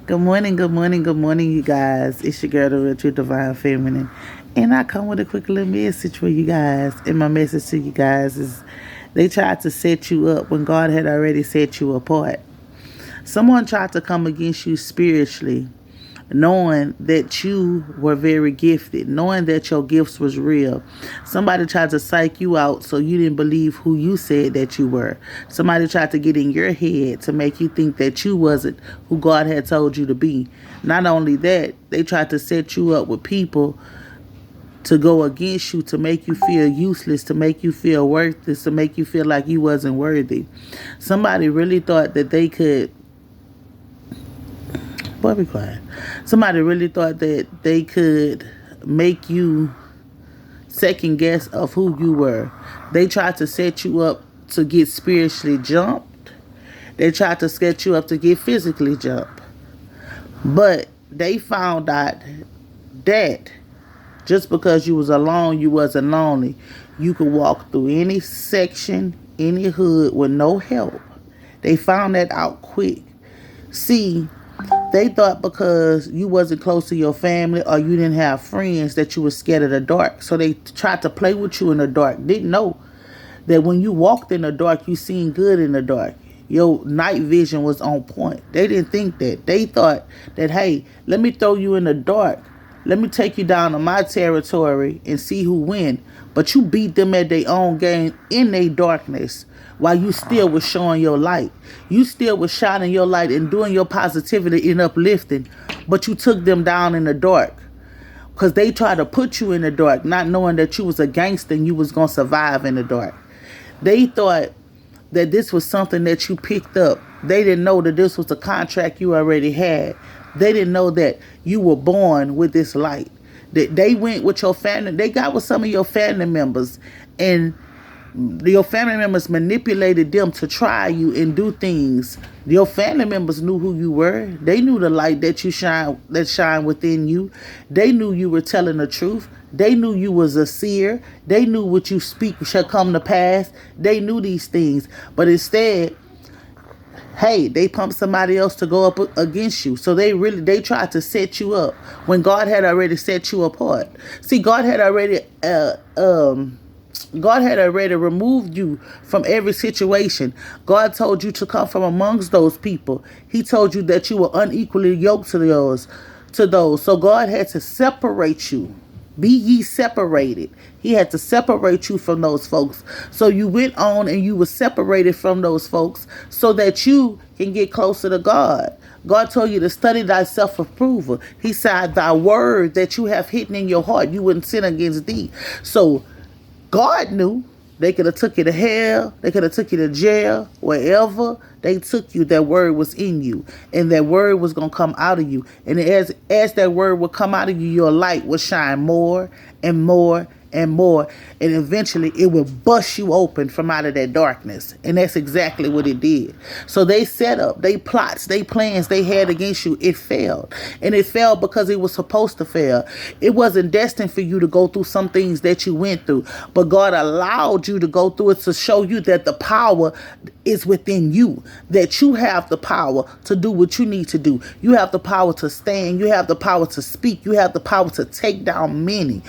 Good morning, good morning, good morning, you guys. It's your girl, the Real True Divine Feminine. And I come with a quick little message for you guys. And my message to you guys is they tried to set you up when God had already set you apart. Someone tried to come against you spiritually, knowing that you were very gifted, knowing that your gifts was real. Somebody tried to psych you out so you didn't believe who you said that you were. Somebody tried to get in your head to make you think that you wasn't who God had told you to be. Not only that, they tried to set you up with people to go against you, to make you feel useless, to make you feel worthless, to make you feel like you wasn't worthy. Somebody really thought that they could. Boy, be quiet. Somebody really thought that they could make you second guess of who you were. They tried to set you up to get spiritually jumped. They tried to set you up to get physically jumped. But they found out that just because you was alone, you wasn't lonely. You could walk through any section, any hood with no help. They found that out quick. See, they thought because you wasn't close to your family or you didn't have friends that you were scared of the dark. So they tried to play with you in the dark. Didn't know that when you walked in the dark, you seen good in the dark. Your night vision was on point. They didn't think that. They thought that, hey, let me throw you in the dark. Let me take you down to my territory and see who win. But you beat them at their own game in their darkness while you still was showing your light. You still was shining your light and doing your positivity and uplifting. But you took them down in the dark. Because they tried to put you in the dark, not knowing that you was a gangster and you was going to survive in the dark. They thought that this was something that you picked up. They didn't know that this was a contract you already had. They didn't know that you were born with this light. That they went with your family. They got with some of your family members, and your family members manipulated them to try you and do things. Your family members knew who you were. They knew the light that shine within you. They knew you were telling the truth. They knew you was a seer. They knew what you speak shall come to pass. They knew these things. But instead, hey, they pumped somebody else to go up against you. So they tried to set you up when God had already set you apart. See, God had already removed you from every situation. God told you to come from amongst those people. He told you that you were unequally yoked to those. So God had to separate you. Be ye separated. He had to separate you from those folks. So you went on and you were separated from those folks so that you can get closer to God. God told you to study thyself approval. He said, thy word that you have hidden in your heart, you wouldn't sin against thee. So God knew. They could have took you to hell. They could have took you to jail. Wherever they took you, that word was in you. And that word was going to come out of you. And as that word would come out of you, your light would shine more and more and more. And eventually it will bust you open from out of that darkness. And that's exactly what it did. So they set up, they plots, they plans they had against you. It failed. And it failed because it was supposed to fail. It wasn't destined for you to go through some things that you went through. But God allowed you to go through it to show you that the power is within you. That you have the power to do what you need to do. You have the power to stand. You have the power to speak. You have the power to take down many.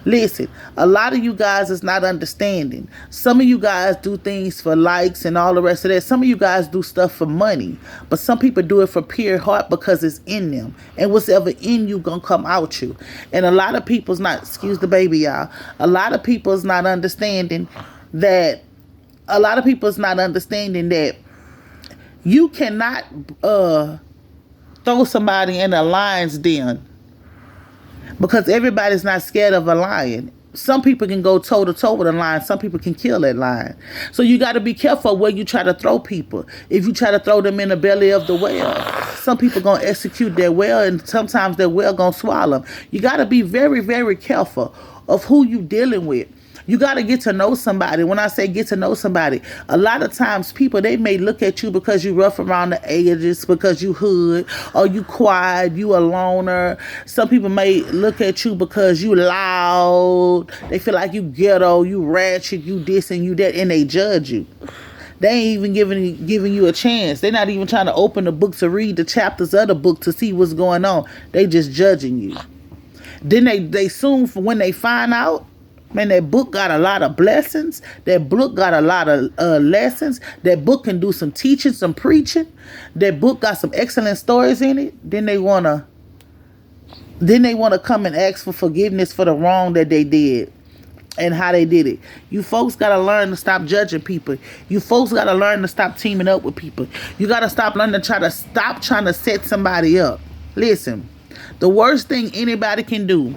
Listen, a lot of you guys is not understanding. Some of you guys do things for likes and all the rest of that. Some of you guys do stuff for money. But some people do it for pure heart because it's in them. And what's ever in you gonna come out you. And a lot of people's not, excuse the baby, y'all. A lot of people's not understing that you cannot throw somebody in a lion's den because everybody's not scared of a lion. Some people can go toe to toe with a lion. Some people can kill that lion. So you got to be careful where you try to throw people. If you try to throw them in the belly of the whale, some people going to execute their whale, and sometimes their whale going to swallow them. You got to be very, very careful of who you dealing with. You got to get to know somebody. When I say get to know somebody, a lot of times people, they may look at you because you rough around the edges, because you hood, or you quiet, you a loner. Some people may look at you because you loud. They feel like you ghetto, you ratchet, you this and you that, and they judge you. They ain't even giving you a chance. They're not even trying to open the book to read the chapters of the book to see what's going on. They just judging you. Then they soon, when they find out, man, that book got a lot of blessings. That book got a lot of lessons. That book can do some teaching, some preaching. That book got some excellent stories in it. Then they wanna come and ask for forgiveness for the wrong that they did and how they did it. You folks gotta learn to stop judging people. You folks gotta learn to stop teaming up with people. You gotta stop learning to stop trying to set somebody up. Listen, the worst thing anybody can do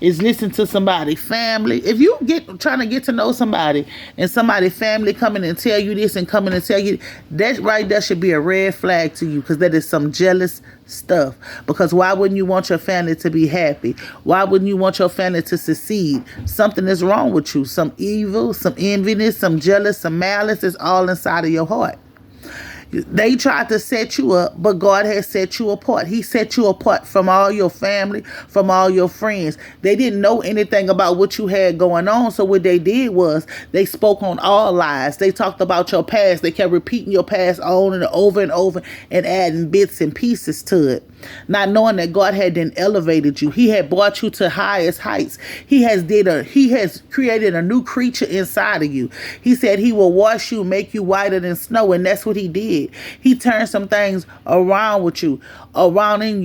is listen to somebody family. If you trying to get to know somebody and somebody family coming and tell you this and coming and tell you that, right there should be a red flag to you, because that is some jealous stuff. Because why wouldn't you want your family to be happy? Why wouldn't you want your family to succeed? Something is wrong with you. Some evil, some enviness, some jealous, some malice is all inside of your heart. They tried to set you up, but God has set you apart. He set you apart from all your family, from all your friends. They didn't know anything about what you had going on, so what they did was they spoke on all lies. They talked about your past. They kept repeating your past on and over and adding bits and pieces to it, not knowing that God had then elevated you. He had brought you to highest heights. He has created a new creature inside of you. He said he will wash you, make you whiter than snow, and that's what he did. He turned some things around with you, around in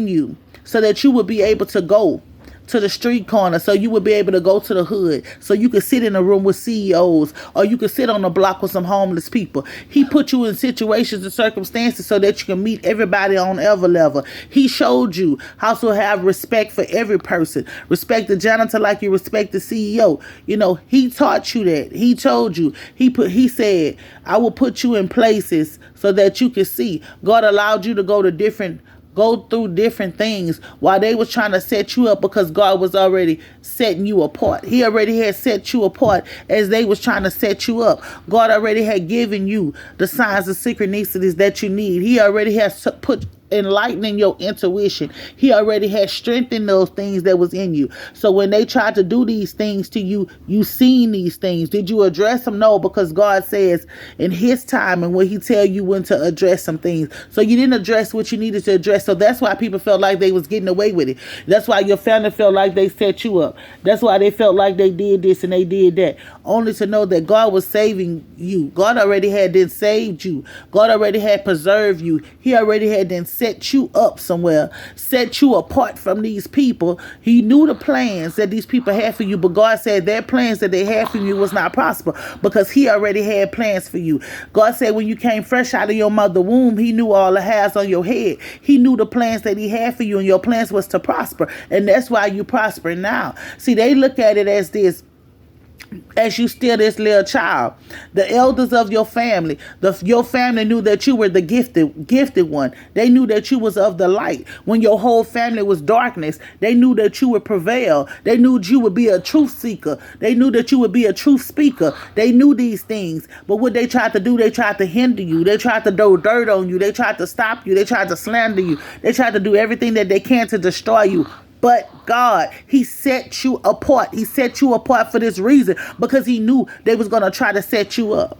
you, so that you would be able to go to the street corner, so you would be able to go to the hood, so you could sit in a room with CEOs, or you could sit on the block with some homeless people. He put you in situations and circumstances so that you can meet everybody on every level. He showed you how to have respect for every person. Respect the janitor like you respect the CEO. You know, he taught you that. He told you. He said, I will put you in places so that you can see. God allowed you to go through different things while they was trying to set you up, because God was already setting you apart. He already had set you apart as they was trying to set you up. God already had given you the signs of synchronicities that you need. He already has put enlightening your intuition. He already had strengthened those things that was in you. So when they tried to do these things to you, you seen these things. Did you address them? No, because God says in his time and when he tell you when to address some things. So you didn't address what you needed to address. So that's why people felt like they was getting away with it. That's why your family felt like they set you up. That's why they felt like they did this and they did that. Only to know that God was saving you. God already had then saved you. God already had preserved you. He already had then set you up somewhere, set you apart from these people. He knew the plans that these people had for you, but God said their plans that they had for you was not prosper, because he already had plans for you. God said when you came fresh out of your mother womb, he knew all the hairs on your head. He knew the plans that he had for you, and your plans was to prosper, and that's why you prosper now. See, they look at it as this, as you still this little child. The elders of your family, your family knew that you were the gifted one. They knew that you was of the light. When your whole family was darkness, they knew that you would prevail. They knew you would be a truth seeker. They knew that you would be a truth speaker. They knew these things. But what they tried to do, they tried to hinder you. They tried to throw dirt on you. They tried to stop you. They tried to slander you. They tried to do everything that they can to destroy you. But God, he set you apart. He set you apart for this reason, because he knew they was going to try to set you up.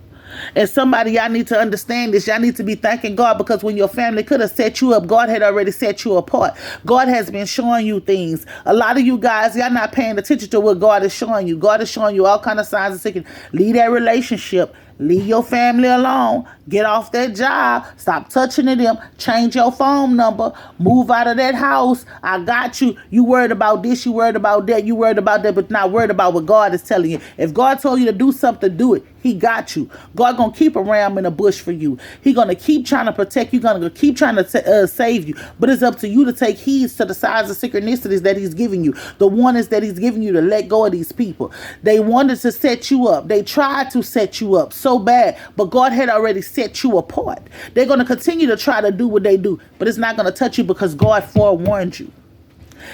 And somebody, y'all need to understand this. Y'all need to be thanking God, because when your family could have set you up, God had already set you apart. God has been showing you things. A lot of you guys, y'all not paying attention to what God is showing you. God is showing you all kind of signs of sickness. Leave that relationship. Leave your family alone. Get off that job. Stop touching to them. Change your phone number. Move out of that house. I got you. You worried about this. You worried about that. You worried about that, but not worried about what God is telling you. If God told you to do something, do it. He got you. God gonna keep a ram in a bush for you. He gonna keep trying to protect you. Gonna keep trying to save you. But it's up to you to take heed to the signs of synchronicities that he's giving you. The warnings that he's giving you to let go of these people. They wanted to set you up. They tried to set you up so bad, but God had already set you apart. They're gonna continue to try to do what they do, but it's not gonna touch you, because God forewarned you.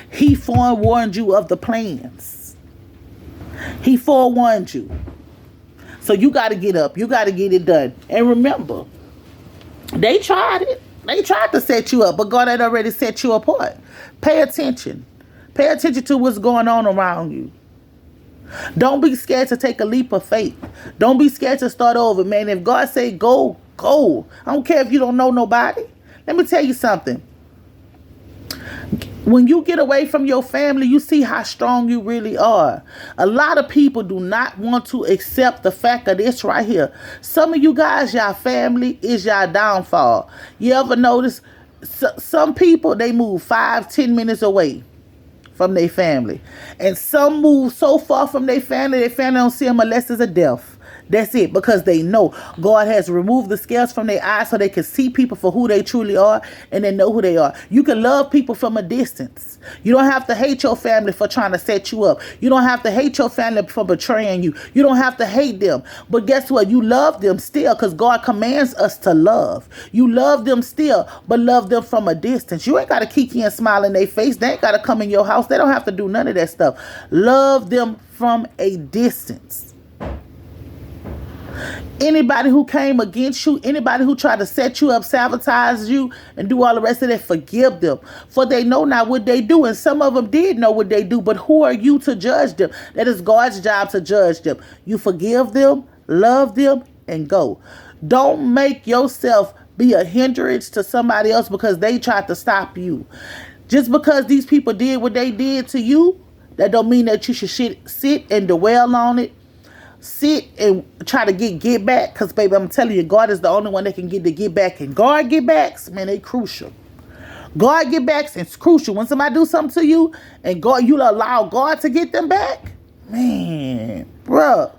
He forewarned you of the plans. He forewarned you. So you got to get up. You got to get it done. And remember, they tried it. They tried to set you up, but God had already set you apart. Pay attention. Pay attention to what's going on around you. Don't be scared to take a leap of faith. Don't be scared to start over, man. If God say go, go. I don't care if you don't know nobody. Let me tell you something. When you get away from your family, you see how strong you really are. A lot of people do not want to accept the fact of this right here. Some of you guys, y'all family is y'all downfall. You ever notice some people, they move 5-10 minutes away from their family. And some move so far from their family don't see them unless it's a death. That's it, because they know God has removed the scales from their eyes so they can see people for who they truly are and they know who they are. You can love people from a distance. You don't have to hate your family for trying to set you up. You don't have to hate your family for betraying you. You don't have to hate them. But guess what? You love them still because God commands us to love. You love them still, but love them from a distance. You ain't got to kiki and smile in their face. They ain't got to come in your house. They don't have to do none of that stuff. Love them from a distance. Anybody who came against you, anybody who tried to set you up, sabotage you, and do all the rest of that, forgive them. For they know not what they do. And some of them did know what they do, but who are you to judge them? That is God's job to judge them. You forgive them, love them, and go. Don't make yourself be a hindrance to somebody else because they tried to stop you. Just because these people did what they did to you, that don't mean that you should sit and dwell on it. Sit and try to get back, because baby, I'm telling you, God is the only one that can get back. And God get backs, man, they crucial. God get backs, it's crucial. When somebody do something to you and God, you allow God to get them back, man, bruh,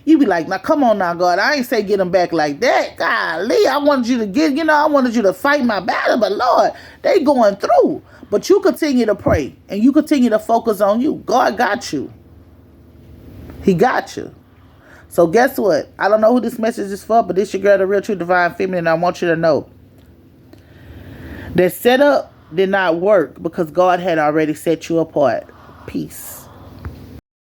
you be like, now come on now, God, I ain't say get them back like that. Golly, I wanted you to I wanted you to fight my battle, but Lord, they going through. But you continue to pray and you continue to focus on you. God got you. He got you. So guess what? I don't know who this message is for, but this your girl, the Real True Divine Feminine. I want you to know that setup did not work because God had already set you apart. Peace.